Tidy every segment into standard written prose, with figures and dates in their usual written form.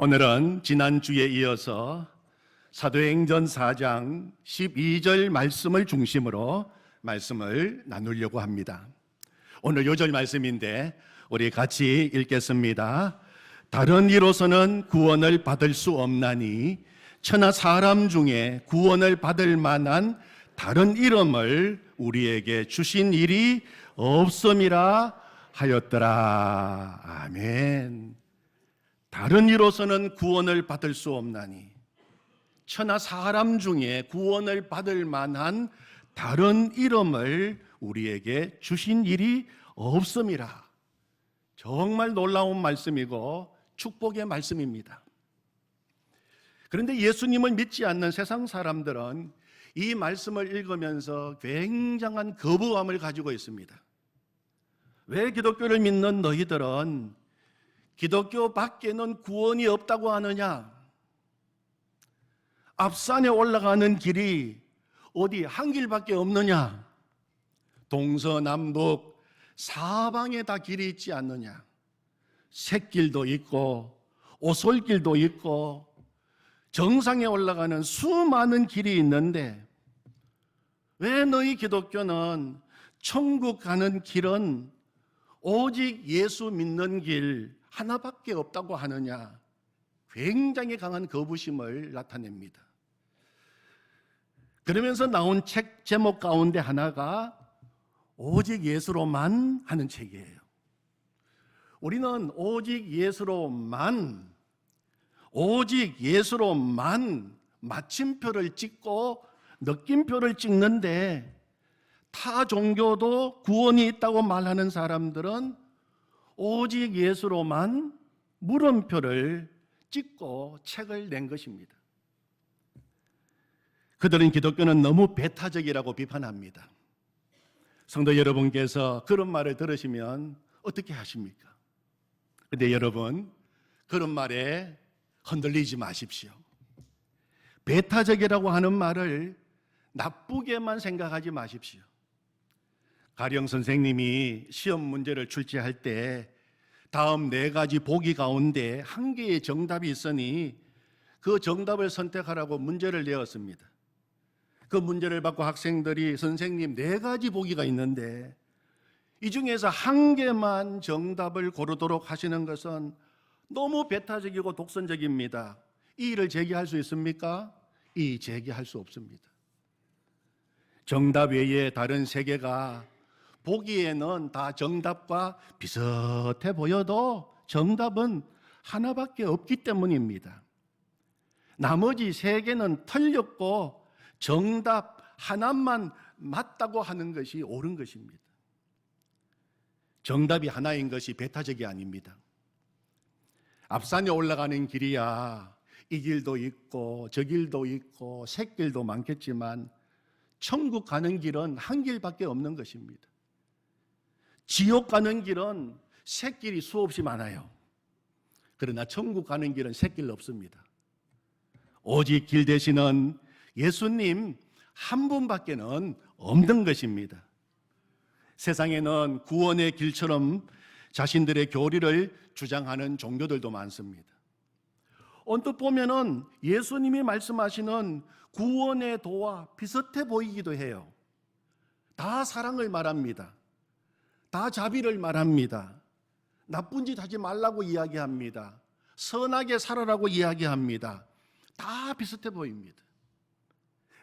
오늘은 지난주에 이어서 사도행전 4장 12절 말씀을 중심으로 말씀을 나누려고 합니다. 오늘 요절 말씀인데 우리 같이 읽겠습니다. 다른 이로서는 구원을 받을 수 없나니 천하 사람 중에 구원을 받을 만한 다른 이름을 우리에게 주신 일이 없음이라 하였더라. 아멘. 다른 이로서는 구원을 받을 수 없나니 천하 사람 중에 구원을 받을 만한 다른 이름을 우리에게 주신 일이 없음이라. 정말 놀라운 말씀이고 축복의 말씀입니다. 그런데 예수님을 믿지 않는 세상 사람들은 이 말씀을 읽으면서 굉장한 거부감을 가지고 있습니다. 왜 기독교를 믿는 너희들은 기독교 밖에는 구원이 없다고 하느냐? 앞산에 올라가는 길이 어디 한 길밖에 없느냐? 동서남북 사방에 다 길이 있지 않느냐? 샛길도 있고 오솔길도 있고 정상에 올라가는 수많은 길이 있는데 왜 너희 기독교는 천국 가는 길은 오직 예수 믿는 길 하나밖에 없다고 하느냐? 굉장히 강한 거부심을 나타냅니다. 그러면서 나온 책 제목 가운데 하나가 오직 예수로만 하는 책이에요. 우리는 오직 예수로만 마침표를 찍고 느낌표를 찍는데 타 종교도 구원이 있다고 말하는 사람들은 오직 예수로만 물음표를 찍고 책을 낸 것입니다. 그들은 기독교는 너무 배타적이라고 비판합니다. 성도 여러분께서 그런 말을 들으시면 어떻게 하십니까? 그런데 여러분, 그런 말에 흔들리지 마십시오. 배타적이라고 하는 말을 나쁘게만 생각하지 마십시오. 가령 선생님이 시험 문제를 출제할 때 다음 4가지 보기 가운데 1개의 정답이 있으니 그 정답을 선택하라고 문제를 내었습니다. 그 문제를 받고 학생들이 선생님 4가지 보기가 있는데 이 중에서 1개만 정답을 고르도록 하시는 것은 너무 배타적이고 독선적입니다. 이의를 제기할 수 있습니까? 이의 제기할 수 없습니다. 정답 외에 다른 3개가 보기에는 다 정답과 비슷해 보여도 정답은 하나밖에 없기 때문입니다. 나머지 3개는 틀렸고 정답 하나만 맞다고 하는 것이 옳은 것입니다. 정답이 하나인 것이 배타적이 아닙니다. 앞산에 올라가는 길이야 이 길도 있고 저 길도 있고 샛길도 많겠지만 천국 가는 길은 한 길밖에 없는 것입니다. 지옥 가는 길은 샛길이 수없이 많아요. 그러나 천국 가는 길은 샛길 없습니다. 오직 길 되시는 예수님 한 분밖에는 없는 것입니다. 세상에는 구원의 길처럼 자신들의 교리를 주장하는 종교들도 많습니다. 언뜻 보면은 예수님이 말씀하시는 구원의 도와 비슷해 보이기도 해요. 다 사랑을 말합니다. 다 자비를 말합니다. 나쁜 짓 하지 말라고 이야기합니다. 선하게 살아라고 이야기합니다. 다 비슷해 보입니다.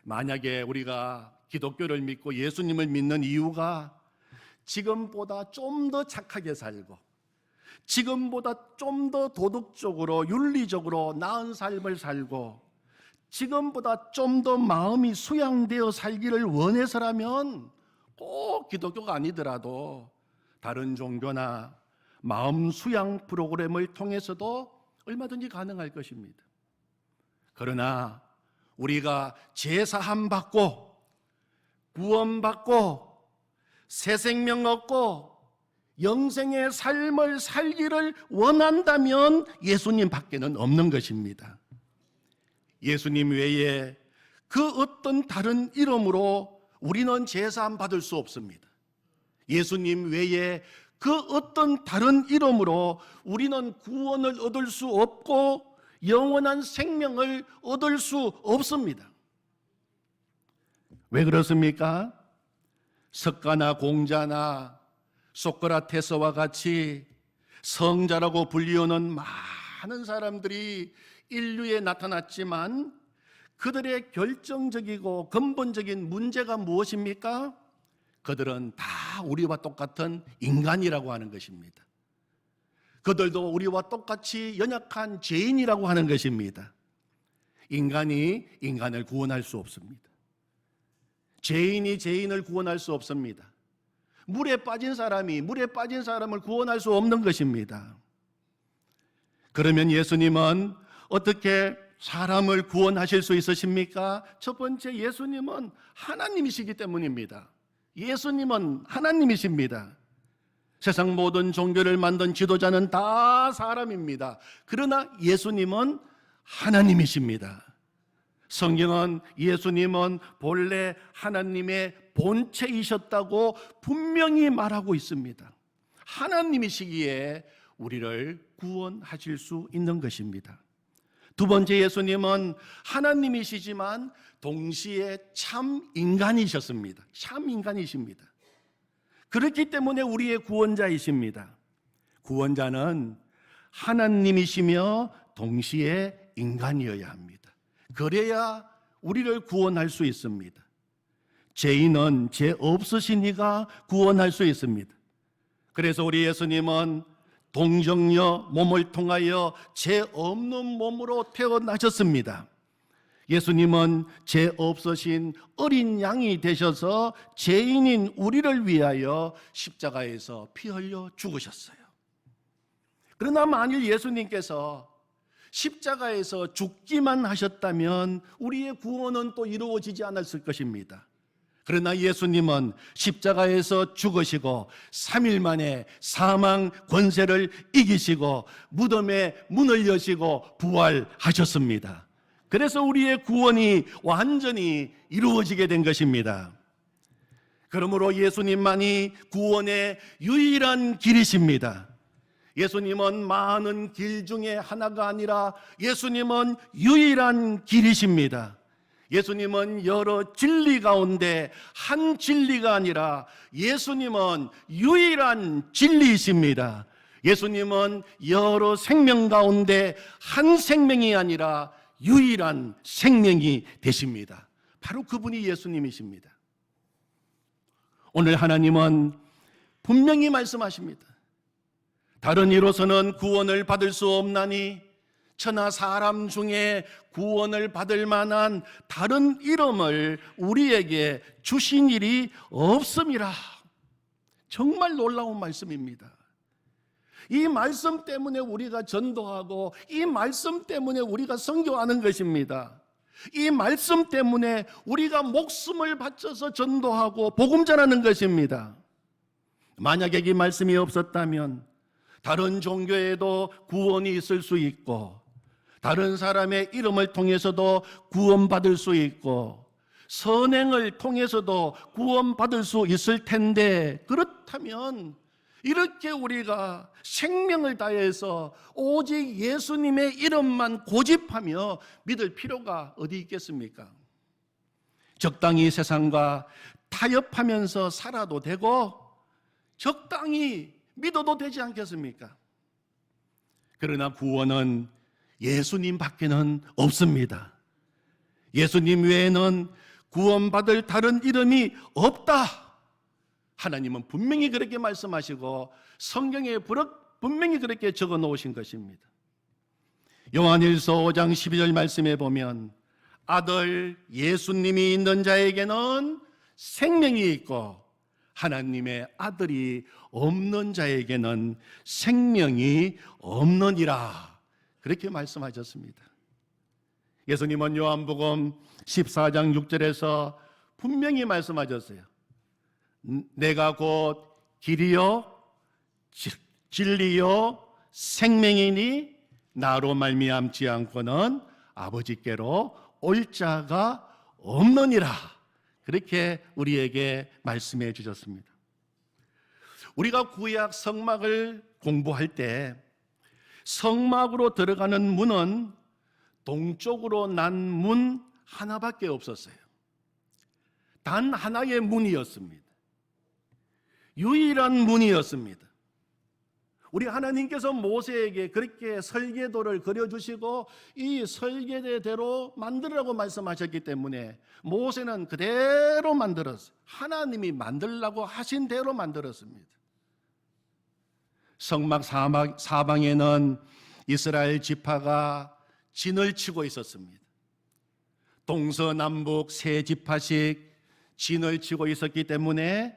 만약에 우리가 기독교를 믿고 예수님을 믿는 이유가 지금보다 좀 더 착하게 살고 지금보다 좀 더 도덕적으로 윤리적으로 나은 삶을 살고 지금보다 좀 더 마음이 수양되어 살기를 원해서라면 꼭 기독교가 아니더라도 다른 종교나 마음 수양 프로그램을 통해서도 얼마든지 가능할 것입니다. 그러나 우리가 제사함 받고 구원받고 새 생명 얻고 영생의 삶을 살기를 원한다면 예수님 밖에는 없는 것입니다. 예수님 외에 그 어떤 다른 이름으로 우리는 제사함 받을 수 없습니다. 예수님 외에 그 어떤 다른 이름으로 우리는 구원을 얻을 수 없고 영원한 생명을 얻을 수 없습니다. 왜 그렇습니까? 석가나 공자나 소크라테스와 같이 성자라고 불리우는 많은 사람들이 인류에 나타났지만 그들의 결정적이고 근본적인 문제가 무엇입니까? 그들은 다 우리와 똑같은 인간이라고 하는 것입니다. 그들도 우리와 똑같이 연약한 죄인이라고 하는 것입니다. 인간이 인간을 구원할 수 없습니다. 죄인이 죄인을 구원할 수 없습니다. 물에 빠진 사람이 물에 빠진 사람을 구원할 수 없는 것입니다. 그러면 예수님은 어떻게 사람을 구원하실 수 있으십니까? 첫 번째, 예수님은 하나님이시기 때문입니다. 예수님은 하나님이십니다. 세상 모든 종교를 만든 지도자는 다 사람입니다. 그러나 예수님은 하나님이십니다. 성경은 예수님은 본래 하나님의 본체이셨다고 분명히 말하고 있습니다. 하나님이시기에 우리를 구원하실 수 있는 것입니다. 두 번째, 예수님은 하나님이시지만 동시에 참 인간이셨습니다. 참 인간이십니다. 그렇기 때문에 우리의 구원자이십니다. 구원자는 하나님이시며 동시에 인간이어야 합니다. 그래야 우리를 구원할 수 있습니다. 죄인은 죄 없으신 이가 구원할 수 있습니다. 그래서 우리 예수님은 동정녀 몸을 통하여 죄 없는 몸으로 태어나셨습니다. 예수님은 죄 없으신 어린 양이 되셔서 죄인인 우리를 위하여 십자가에서 피 흘려 죽으셨어요. 그러나 만일 예수님께서 십자가에서 죽기만 하셨다면 우리의 구원은 또 이루어지지 않았을 것입니다. 그러나 예수님은 십자가에서 죽으시고 3일 만에 사망 권세를 이기시고 무덤의 문을 여시고 부활하셨습니다. 그래서 우리의 구원이 완전히 이루어지게 된 것입니다. 그러므로 예수님만이 구원의 유일한 길이십니다. 예수님은 많은 길 중에 하나가 아니라 예수님은 유일한 길이십니다. 예수님은 여러 진리 가운데 한 진리가 아니라 예수님은 유일한 진리이십니다. 예수님은 여러 생명 가운데 한 생명이 아니라 유일한 생명이 되십니다. 바로 그분이 예수님이십니다. 오늘 하나님은 분명히 말씀하십니다. 다른 이로서는 구원을 받을 수 없나니 천하 사람 중에 구원을 받을 만한 다른 이름을 우리에게 주신 일이 없음이라. 정말 놀라운 말씀입니다. 이 말씀 때문에 우리가 전도하고 이 말씀 때문에 우리가 선교하는 것입니다. 이 말씀 때문에 우리가 목숨을 바쳐서 전도하고 복음 전하는 것입니다. 만약에 이 말씀이 없었다면 다른 종교에도 구원이 있을 수 있고 다른 사람의 이름을 통해서도 구원받을 수 있고 선행을 통해서도 구원받을 수 있을 텐데, 그렇다면 이렇게 우리가 생명을 다해서 오직 예수님의 이름만 고집하며 믿을 필요가 어디 있겠습니까? 적당히 세상과 타협하면서 살아도 되고 적당히 믿어도 되지 않겠습니까? 그러나 구원은 예수님 밖에는 없습니다. 예수님 외에는 구원받을 다른 이름이 없다. 하나님은 분명히 그렇게 말씀하시고 성경에 분명히 그렇게 적어 놓으신 것입니다. 요한일서 5장 12절 말씀에 보면 아들 예수님이 있는 자에게는 생명이 있고 하나님의 아들이 없는 자에게는 생명이 없느니라. 그렇게 말씀하셨습니다. 예수님은 요한복음 14장 6절에서 분명히 말씀하셨어요. 내가 곧 길이요 진리요 생명이니 나로 말미암지 않고는 아버지께로 올 자가 없느니라. 그렇게 우리에게 말씀해 주셨습니다. 우리가 구약 성막을 공부할 때 성막으로 들어가는 문은 동쪽으로 난 문 하나밖에 없었어요. 단 하나의 문이었습니다. 유일한 문이었습니다. 우리 하나님께서 모세에게 그렇게 설계도를 그려주시고 이 설계대로 만들라고 말씀하셨기 때문에 모세는 그대로 만들었어요. 하나님이 만들라고 하신 대로 만들었습니다. 성막 사방에는 이스라엘 지파가 진을 치고 있었습니다. 동서남북 세 지파씩 진을 치고 있었기 때문에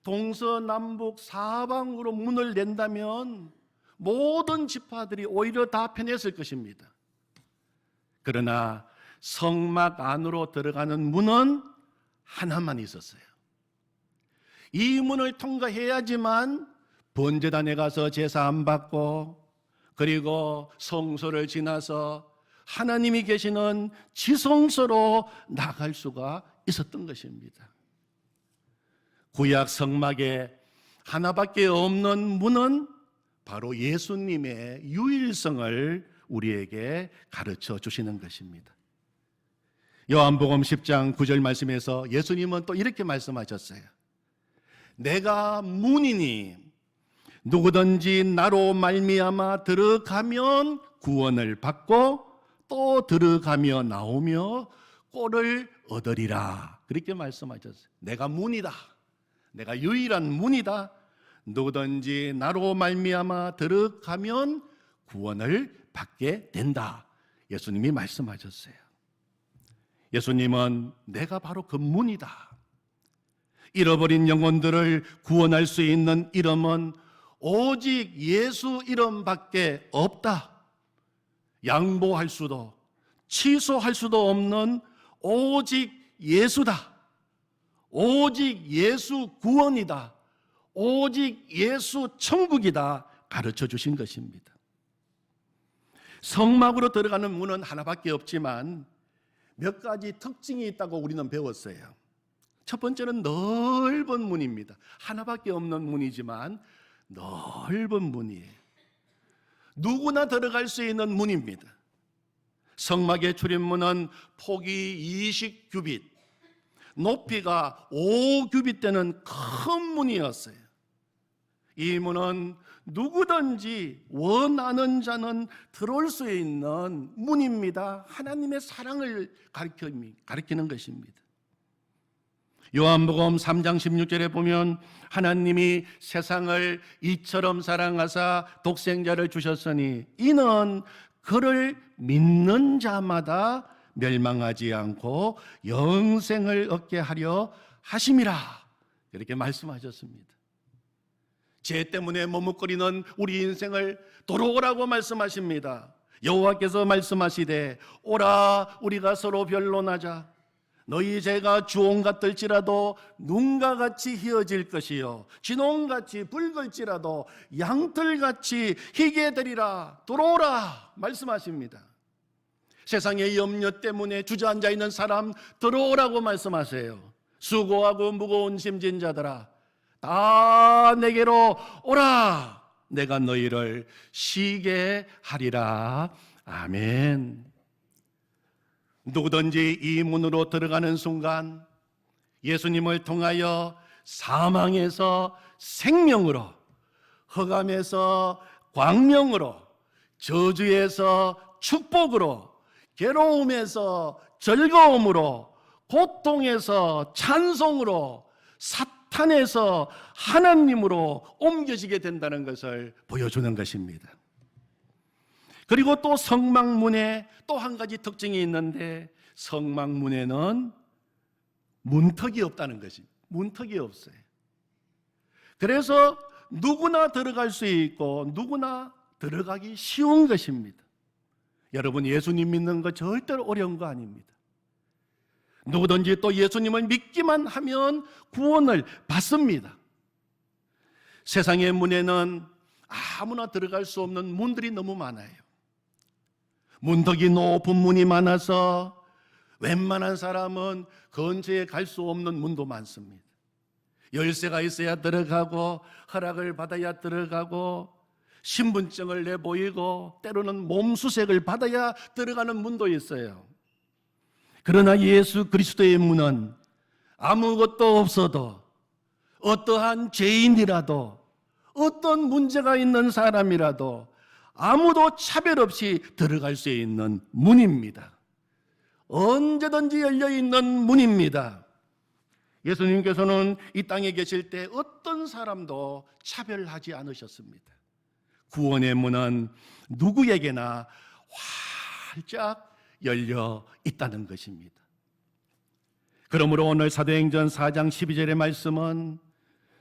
동서남북 사방으로 문을 낸다면 모든 지파들이 오히려 다 편했을 것입니다. 그러나 성막 안으로 들어가는 문은 하나만 있었어요. 이 문을 통과해야지만 번제단에 가서 제사 안 받고 그리고 성소를 지나서 하나님이 계시는 지성소로 나갈 수가 있었던 것입니다. 구약 성막에 하나밖에 없는 문은 바로 예수님의 유일성을 우리에게 가르쳐 주시는 것입니다. 요한복음 10장 9절 말씀에서 예수님은 또 이렇게 말씀하셨어요. 내가 문이니 누구든지 나로 말미암아 들어가면 구원을 받고 또 들어가며 나오며 꼴을 얻으리라. 그렇게 말씀하셨어요. 내가 문이다. 내가 유일한 문이다. 누구든지 나로 말미암아 들어가면 구원을 받게 된다. 예수님이 말씀하셨어요. 예수님은 내가 바로 그 문이다. 잃어버린 영혼들을 구원할 수 있는 이름은 오직 예수 이름밖에 없다. 양보할 수도 취소할 수도 없는 오직 예수다. 오직 예수 구원이다. 오직 예수 천국이다. 가르쳐 주신 것입니다. 성막으로 들어가는 문은 하나밖에 없지만 몇 가지 특징이 있다고 우리는 배웠어요. 첫 번째는 넓은 문입니다. 하나밖에 없는 문이지만 넓은 문이에요. 누구나 들어갈 수 있는 문입니다. 성막의 출입문은 폭이 20규빗, 높이가 5규빗 되는 큰 문이었어요. 이 문은 누구든지 원하는 자는 들어올 수 있는 문입니다. 하나님의 사랑을 가리키는 것입니다. 요한복음 3장 16절에 보면 하나님이 세상을 이처럼 사랑하사 독생자를 주셨으니 이는 그를 믿는 자마다 멸망하지 않고 영생을 얻게 하려 하심이라. 이렇게 말씀하셨습니다. 죄 때문에 머뭇거리는 우리 인생을 돌아오라고 말씀하십니다. 여호와께서 말씀하시되 오라 우리가 서로 변론하자. 너희 죄가 주홍 같을지라도 눈과 같이 희어질 것이요 진홍같이 붉을지라도 양털같이 희게 되리라. 돌아오라 말씀하십니다. 세상의 염려 때문에 주저앉아 있는 사람 들어오라고 말씀하세요. 수고하고 무거운 짐진 자들아 다 내게로 오라. 내가 너희를 쉬게 하리라. 아멘. 누구든지 이 문으로 들어가는 순간 예수님을 통하여 사망에서 생명으로, 흑암에서 광명으로, 저주에서 축복으로, 괴로움에서 즐거움으로, 고통에서 찬송으로, 사탄에서 하나님으로 옮겨지게 된다는 것을 보여주는 것입니다. 그리고 또 성막문에 또 한 가지 특징이 있는데 성막문에는 문턱이 없다는 것입니다. 문턱이 없어요. 그래서 누구나 들어갈 수 있고 누구나 들어가기 쉬운 것입니다. 여러분 예수님 믿는 거 절대로 어려운 거 아닙니다. 누구든지 또 예수님을 믿기만 하면 구원을 받습니다. 세상의 문에는 아무나 들어갈 수 없는 문들이 너무 많아요. 문턱이 높은 문이 많아서 웬만한 사람은 근처에 갈 수 없는 문도 많습니다. 열쇠가 있어야 들어가고 허락을 받아야 들어가고 신분증을 내보이고 때로는 몸수색을 받아야 들어가는 문도 있어요. 그러나 예수 그리스도의 문은 아무것도 없어도 어떠한 죄인이라도 어떤 문제가 있는 사람이라도 아무도 차별 없이 들어갈 수 있는 문입니다. 언제든지 열려있는 문입니다. 예수님께서는 이 땅에 계실 때 어떤 사람도 차별하지 않으셨습니다. 구원의 문은 누구에게나 활짝 열려 있다는 것입니다. 그러므로 오늘 사도행전 4장 12절의 말씀은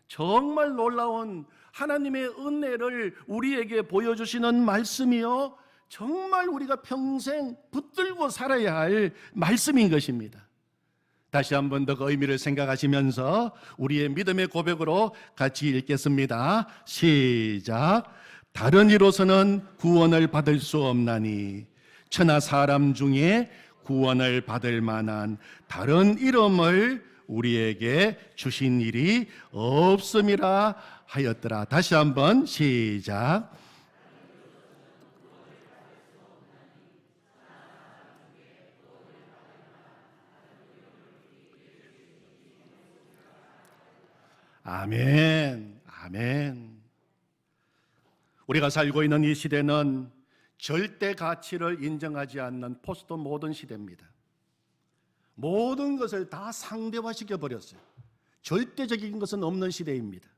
정말 놀라운 하나님의 은혜를 우리에게 보여주시는 말씀이요, 정말 우리가 평생 붙들고 살아야 할 말씀인 것입니다. 다시 한 번 더 그 의미를 생각하시면서 우리의 믿음의 고백으로 같이 읽겠습니다. 시작. 다른 이로서는 구원을 받을 수 없나니 천하 사람 중에 구원을 받을 만한 다른 이름을 우리에게 주신 일이 없음이라 하였더라. 다시 한번 시작. 아멘, 아멘. 우리가 살고 있는 이 시대는 절대 가치를 인정하지 않는 포스트 모던 시대입니다. 모든 것을 다 상대화시켜 버렸어요. 절대적인 것은 없는 시대입니다.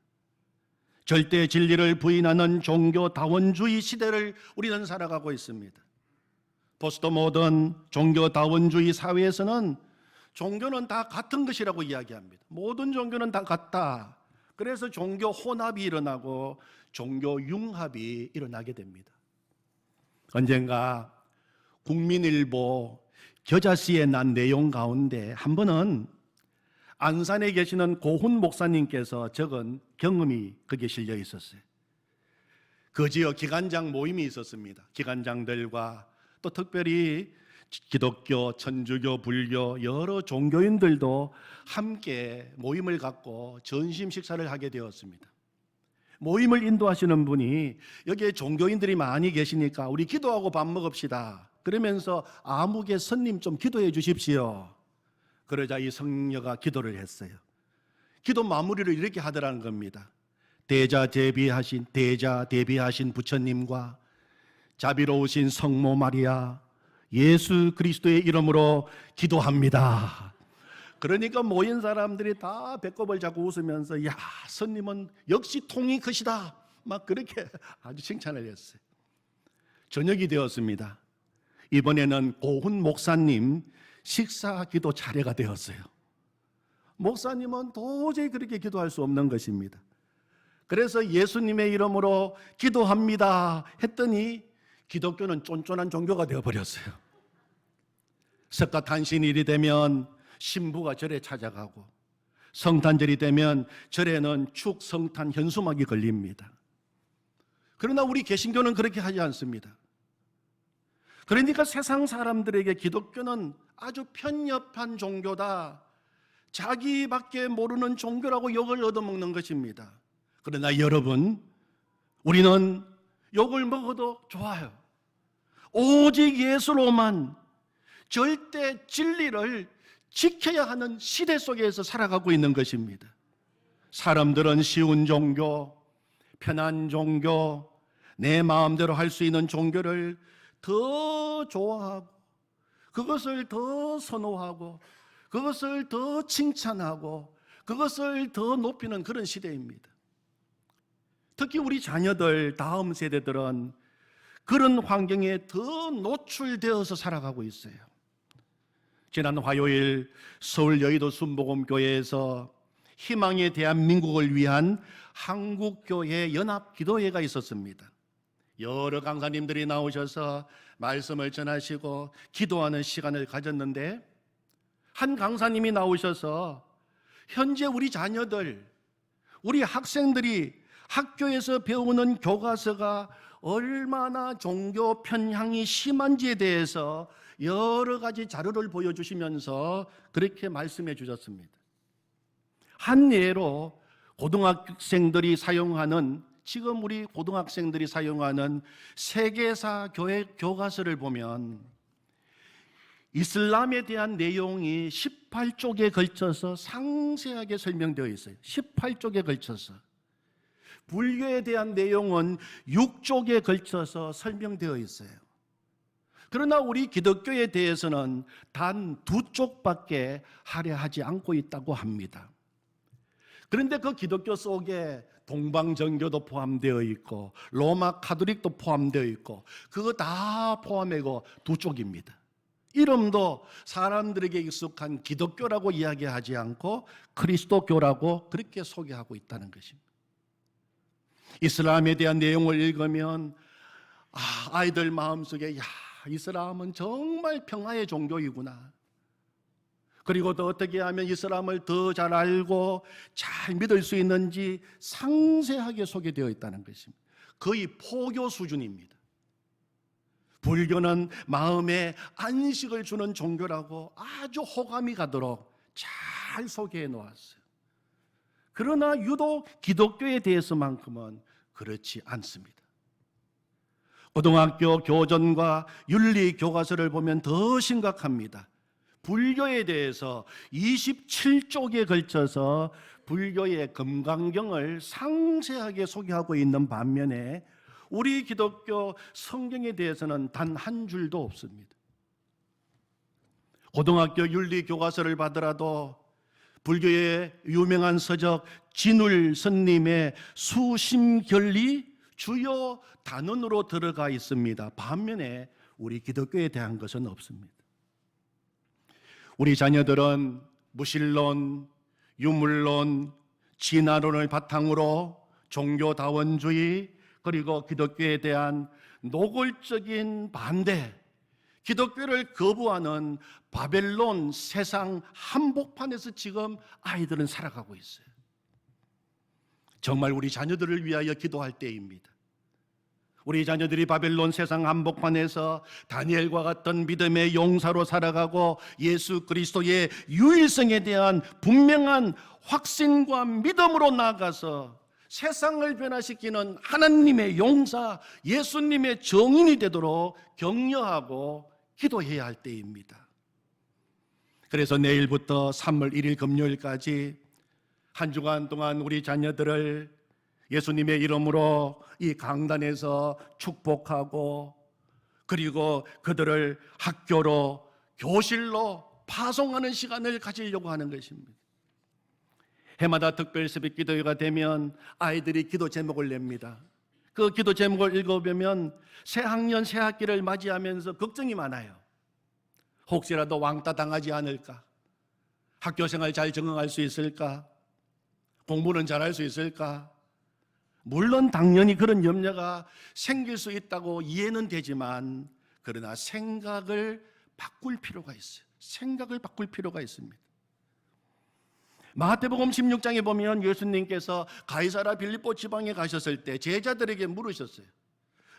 절대 진리를 부인하는 종교다원주의 시대를 우리는 살아가고 있습니다. 포스트 모던 종교다원주의 사회에서는 종교는 다 같은 것이라고 이야기합니다. 모든 종교는 다 같다. 그래서 종교 혼합이 일어나고 종교 융합이 일어나게 됩니다. 언젠가 국민일보 겨자씨에 난 내용 가운데 한 번은 안산에 계시는 고훈 목사님께서 적은 경험이 거기에 실려 있었어요. 그 지역 기관장 모임이 있었습니다. 기관장들과 또 특별히 기독교, 천주교, 불교 여러 종교인들도 함께 모임을 갖고 점심 식사를 하게 되었습니다. 모임을 인도하시는 분이 여기에 종교인들이 많이 계시니까 우리 기도하고 밥 먹읍시다. 그러면서 아무개 선님 좀 기도해 주십시오. 그러자 이 성녀가 기도를 했어요. 기도 마무리를 이렇게 하더라는 겁니다. 대자 대비하신 부처님과 자비로우신 성모 마리아, 예수 그리스도의 이름으로 기도합니다. 그러니까 모인 사람들이 다 배꼽을 잡고 웃으면서 야, 선님은 역시 통이 크시다, 막 그렇게 아주 칭찬을 했어요. 저녁이 되었습니다. 이번에는 고훈 목사님 식사 기도 차례가 되었어요. 목사님은 도저히 그렇게 기도할 수 없는 것입니다. 그래서 예수님의 이름으로 기도합니다 했더니 기독교는 쫀쫀한 종교가 되어버렸어요. 석가탄신일이 되면 신부가 절에 찾아가고 성탄절이 되면 절에는 축성탄 현수막이 걸립니다. 그러나 우리 개신교는 그렇게 하지 않습니다. 그러니까 세상 사람들에게 기독교는 아주 편협한 종교다, 자기밖에 모르는 종교라고 욕을 얻어먹는 것입니다. 그러나 여러분, 우리는 욕을 먹어도 좋아요. 오직 예수로만 절대 진리를 지켜야 하는 시대 속에서 살아가고 있는 것입니다. 사람들은 쉬운 종교, 편한 종교, 내 마음대로 할 수 있는 종교를 더 좋아하고 그것을 더 선호하고 그것을 더 칭찬하고 그것을 더 높이는 그런 시대입니다. 특히 우리 자녀들, 다음 세대들은 그런 환경에 더 노출되어서 살아가고 있어요. 지난 화요일 서울 여의도 순복음교회에서 희망의 대한민국을 위한 한국교회 연합기도회가 있었습니다. 여러 강사님들이 나오셔서 말씀을 전하시고 기도하는 시간을 가졌는데, 한 강사님이 나오셔서 현재 우리 자녀들, 우리 학생들이 학교에서 배우는 교과서가 얼마나 종교 편향이 심한지에 대해서 여러 가지 자료를 보여주시면서 그렇게 말씀해 주셨습니다. 한 예로 고등학생들이 사용하는 지금 우리 고등학생들이 사용하는 세계사 교과서를 보면 이슬람에 대한 내용이 18쪽에 걸쳐서 상세하게 설명되어 있어요. 18쪽에 걸쳐서. 불교에 대한 내용은 6쪽에 걸쳐서 설명되어 있어요. 그러나 우리 기독교에 대해서는 단 2쪽밖에 할애하지 않고 있다고 합니다. 그런데 그 기독교 속에 동방정교도 포함되어 있고 로마 카톨릭도 포함되어 있고 그거 다 포함하고 2쪽입니다. 이름도 사람들에게 익숙한 기독교라고 이야기하지 않고 그리스도교라고 그렇게 소개하고 있다는 것입니다. 이슬람에 대한 내용을 읽으면 아이들 마음속에 이슬람은 정말 평화의 종교이구나. 그리고 또 어떻게 하면 이슬람을 더 잘 알고 잘 믿을 수 있는지 상세하게 소개되어 있다는 것입니다. 거의 포교 수준입니다. 불교는 마음에 안식을 주는 종교라고 아주 호감이 가도록 잘 소개해 놓았어요. 그러나 유독 기독교에 대해서만큼은 그렇지 않습니다. 고등학교 교전과 윤리 교과서를 보면 더 심각합니다. 불교에 대해서 27쪽에 걸쳐서 불교의 금강경을 상세하게 소개하고 있는 반면에 우리 기독교 성경에 대해서는 단 한 줄도 없습니다. 고등학교 윤리 교과서를 받으라도 불교의 유명한 서적 진울 스님의 수심결리 주요 단원으로 들어가 있습니다. 반면에 우리 기독교에 대한 것은 없습니다. 우리 자녀들은 무신론, 유물론, 진화론을 바탕으로 종교다원주의 그리고 기독교에 대한 노골적인 반대, 기독교를 거부하는 바벨론 세상 한복판에서 지금 아이들은 살아가고 있어요. 정말 우리 자녀들을 위하여 기도할 때입니다. 우리 자녀들이 바벨론 세상 한복판에서 다니엘과 같은 믿음의 용사로 살아가고 예수 그리스도의 유일성에 대한 분명한 확신과 믿음으로 나아가서 세상을 변화시키는 하나님의 용사, 예수님의 정인이 되도록 격려하고 기도해야 할 때입니다. 그래서 내일부터 3월 1일 금요일까지 한 주간 동안 우리 자녀들을 예수님의 이름으로 이 강단에서 축복하고 그리고 그들을 학교로 교실로 파송하는 시간을 가지려고 하는 것입니다. 해마다 특별 새벽 기도회가 되면 아이들이 기도 제목을 냅니다. 그 기도 제목을 읽어보면 새 학년 새 학기를 맞이하면서 걱정이 많아요. 혹시라도 왕따 당하지 않을까? 학교 생활 잘 적응할 수 있을까? 공부는 잘할 수 있을까? 물론 당연히 그런 염려가 생길 수 있다고 이해는 되지만 그러나 생각을 바꿀 필요가 있어요. 생각을 바꿀 필요가 있습니다. 마태복음 16장에 보면 예수님께서 가이사라 빌립보 지방에 가셨을 때 제자들에게 물으셨어요.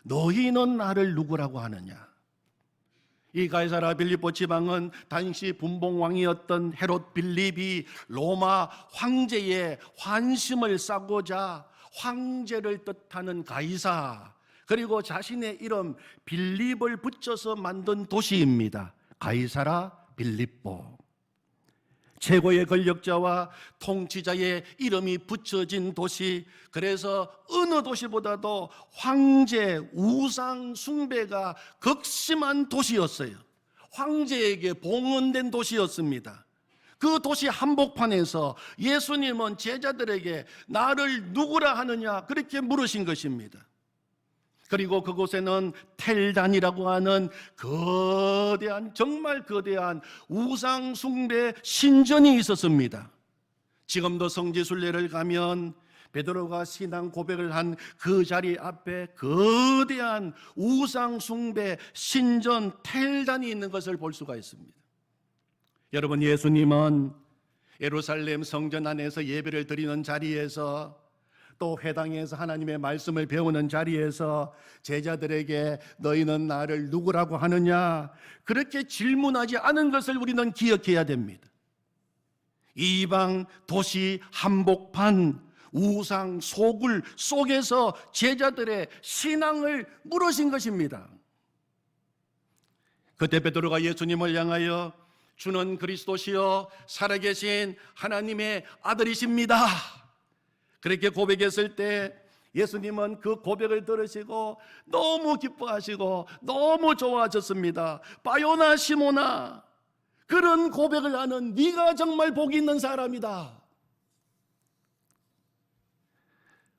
너희는 나를 누구라고 하느냐? 이 가이사라 빌립보 지방은 당시 분봉왕이었던 헤롯 빌립이 로마 황제의 환심을 싸고자 황제를 뜻하는 가이사, 그리고 자신의 이름 빌립을 붙여서 만든 도시입니다. 가이사라 빌립보. 최고의 권력자와 통치자의 이름이 붙여진 도시, 그래서 어느 도시보다도 황제 우상 숭배가 극심한 도시였어요. 황제에게 봉헌된 도시였습니다. 그 도시 한복판에서 예수님은 제자들에게 나를 누구라 하느냐 그렇게 물으신 것입니다. 그리고 그곳에는 텔단이라고 하는 거대한, 정말 거대한 우상 숭배 신전이 있었습니다. 지금도 성지순례를 가면 베드로가 신앙 고백을 한 그 자리 앞에 거대한 우상 숭배 신전 텔단이 있는 것을 볼 수가 있습니다. 여러분, 예수님은 예루살렘 성전 안에서 예배를 드리는 자리에서 또 회당에서 하나님의 말씀을 배우는 자리에서 제자들에게 너희는 나를 누구라고 하느냐 그렇게 질문하지 않은 것을 우리는 기억해야 됩니다. 이방 도시 한복판 우상 소굴 속에서 제자들의 신앙을 물으신 것입니다. 그때 베드로가 예수님을 향하여 주는 그리스도시요 살아계신 하나님의 아들이십니다, 그렇게 고백했을 때 예수님은 그 고백을 들으시고 너무 기뻐하시고 너무 좋아하셨습니다. 바요나 시모나, 그런 고백을 하는 네가 정말 복이 있는 사람이다.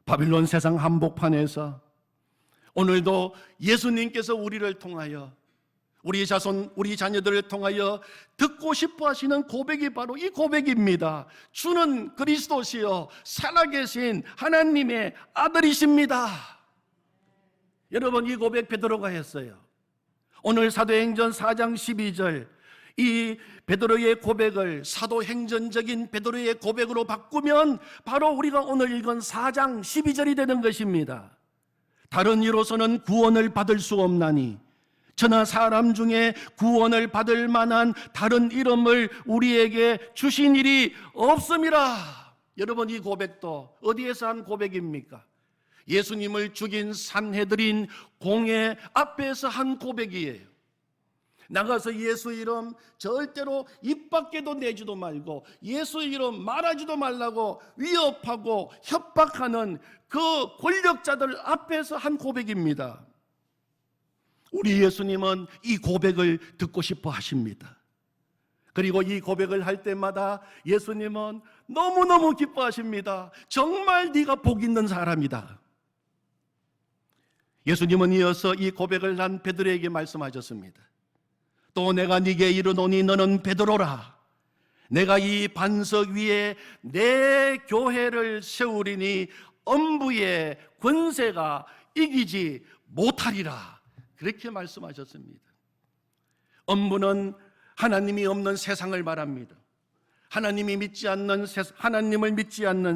바빌론 세상 한복판에서 오늘도 예수님께서 우리를 통하여, 우리 자손, 우리 자녀들을 통하여 듣고 싶어 하시는 고백이 바로 이 고백입니다. 주는 그리스도시요 살아계신 하나님의 아들이십니다. 여러분, 이 고백 베드로가 했어요. 오늘 사도행전 4장 12절, 이 베드로의 고백을 사도행전적인 베드로의 고백으로 바꾸면 바로 우리가 오늘 읽은 4장 12절이 되는 것입니다. 다른 이로서는 구원을 받을 수 없나니 저나 사람 중에 구원을 받을 만한 다른 이름을 우리에게 주신 일이 없음이라. 여러분, 이 고백도 어디에서 한 고백입니까? 예수님을 죽인 산헤드린 공회 앞에서 한 고백이에요. 나가서 예수 이름 절대로 입 밖에도 내지도 말고 예수 이름 말하지도 말라고 위협하고 협박하는 그 권력자들 앞에서 한 고백입니다. 우리 예수님은 이 고백을 듣고 싶어 하십니다. 그리고 이 고백을 할 때마다 예수님은 너무너무 기뻐하십니다. 정말 네가 복 있는 사람이다. 예수님은 이어서 이 고백을 한 베드로에게 말씀하셨습니다. 또 내가 네게 이르노니 너는 베드로라. 내가 이 반석 위에 내 교회를 세우리니 엄부의 권세가 이기지 못하리라. 그렇게 말씀하셨습니다. 엄부는 하나님이 없는 세상을 말합니다. 하나님을 믿지 않는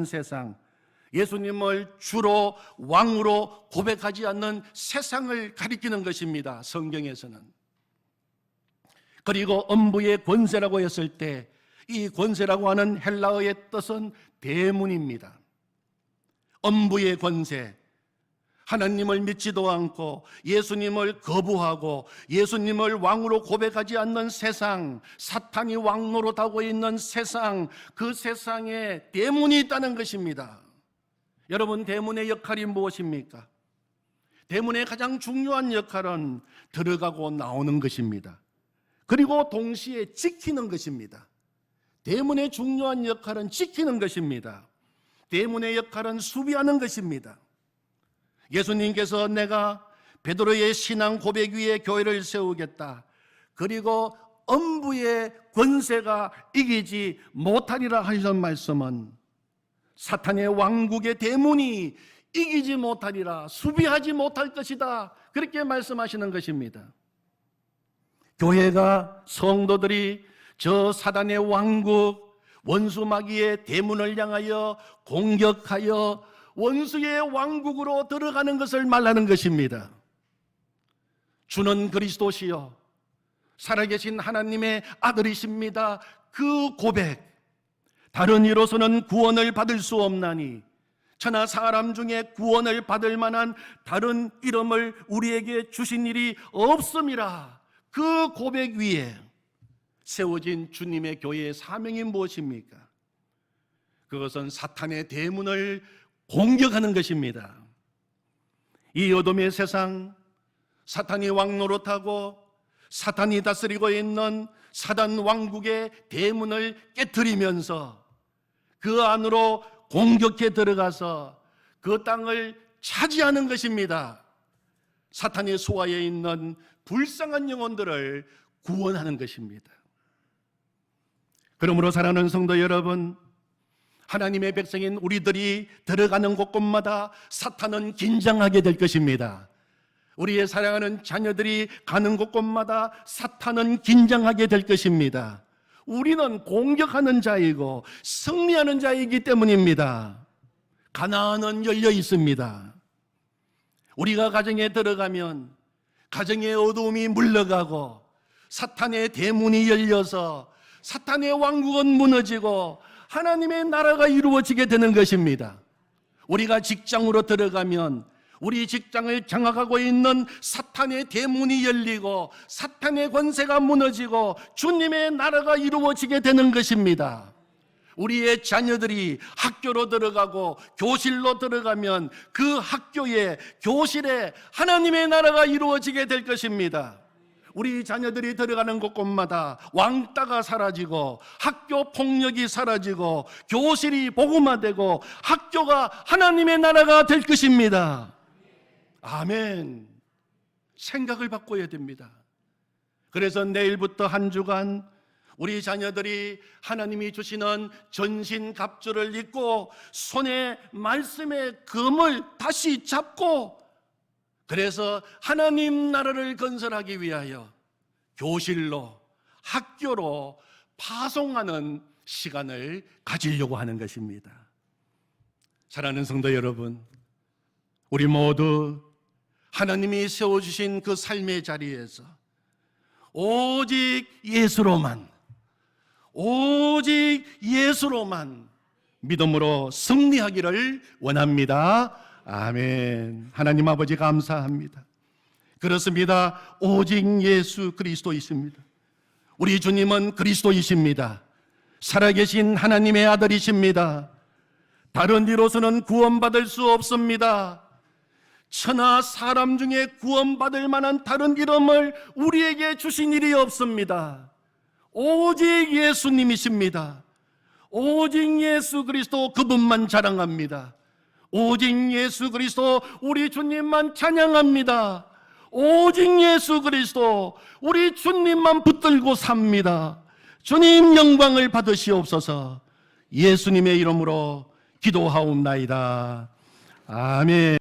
세상, 예수님을 주로 왕으로 고백하지 않는 세상을 가리키는 것입니다. 성경에서는. 그리고 엄부의 권세라고 했을 때 이 권세라고 하는 헬라어의 뜻은 대문입니다. 엄부의 권세, 하나님을 믿지도 않고 예수님을 거부하고 예수님을 왕으로 고백하지 않는 세상, 사탄이 왕노릇하고 있는 세상, 그 세상에 대문이 있다는 것입니다. 여러분, 대문의 역할이 무엇입니까? 대문의 가장 중요한 역할은 들어가고 나오는 것입니다. 그리고 동시에 지키는 것입니다. 대문의 중요한 역할은 지키는 것입니다. 대문의 역할은 수비하는 것입니다. 예수님께서 내가 베드로의 신앙 고백 위에 교회를 세우겠다, 그리고 엄부의 권세가 이기지 못하리라 하시는 말씀은 사탄의 왕국의 대문이 이기지 못하리라, 수비하지 못할 것이다, 그렇게 말씀하시는 것입니다. 교회가, 성도들이 저 사단의 왕국, 원수 마귀의 대문을 향하여 공격하여 원수의 왕국으로 들어가는 것을 말하는 것입니다. 주는 그리스도시요 살아계신 하나님의 아들이십니다. 그 고백, 다른 이로서는 구원을 받을 수 없나니 천하 사람 중에 구원을 받을 만한 다른 이름을 우리에게 주신 일이 없음이라. 그 고백 위에 세워진 주님의 교회의 사명이 무엇입니까? 그것은 사탄의 대문을 공격하는 것입니다. 이 어둠의 세상, 사탄이 왕노릇하고 사탄이 다스리고 있는 사단 왕국의 대문을 깨트리면서 그 안으로 공격해 들어가서 그 땅을 차지하는 것입니다. 사탄의 수하에 있는 불쌍한 영혼들을 구원하는 것입니다. 그러므로 사랑하는 성도 여러분, 하나님의 백성인 우리들이 들어가는 곳곳마다 사탄은 긴장하게 될 것입니다. 우리의 사랑하는 자녀들이 가는 곳곳마다 사탄은 긴장하게 될 것입니다. 우리는 공격하는 자이고 승리하는 자이기 때문입니다. 가나안은 열려 있습니다. 우리가 가정에 들어가면 가정의 어두움이 물러가고 사탄의 대문이 열려서 사탄의 왕국은 무너지고 하나님의 나라가 이루어지게 되는 것입니다. 우리가 직장으로 들어가면 우리 직장을 장악하고 있는 사탄의 대문이 열리고 사탄의 권세가 무너지고 주님의 나라가 이루어지게 되는 것입니다. 우리의 자녀들이 학교로 들어가고 교실로 들어가면 그 학교에, 교실에 하나님의 나라가 이루어지게 될 것입니다. 우리 자녀들이 들어가는 곳곳마다 왕따가 사라지고 학교 폭력이 사라지고 교실이 복음화되고 학교가 하나님의 나라가 될 것입니다. 아멘. 생각을 바꿔야 됩니다. 그래서 내일부터 한 주간 우리 자녀들이 하나님이 주시는 전신갑주를 입고 손에 말씀의 검을 다시 잡고, 그래서 하나님 나라를 건설하기 위하여 교실로, 학교로 파송하는 시간을 가지려고 하는 것입니다. 사랑하는 성도 여러분, 우리 모두 하나님이 세워주신 그 삶의 자리에서 오직 예수로만, 오직 예수로만 믿음으로 승리하기를 원합니다. 아멘. 하나님 아버지 감사합니다. 그렇습니다. 오직 예수 그리스도이십니다. 우리 주님은 그리스도이십니다. 살아계신 하나님의 아들이십니다. 다른 이로서는 구원받을 수 없습니다. 천하 사람 중에 구원받을 만한 다른 이름을 우리에게 주신 일이 없습니다. 오직 예수님이십니다. 오직 예수 그리스도 그분만 자랑합니다. 오직 예수 그리스도 우리 주님만 찬양합니다. 오직 예수 그리스도 우리 주님만 붙들고 삽니다. 주님 영광을 받으시옵소서. 예수님의 이름으로 기도하옵나이다. 아멘.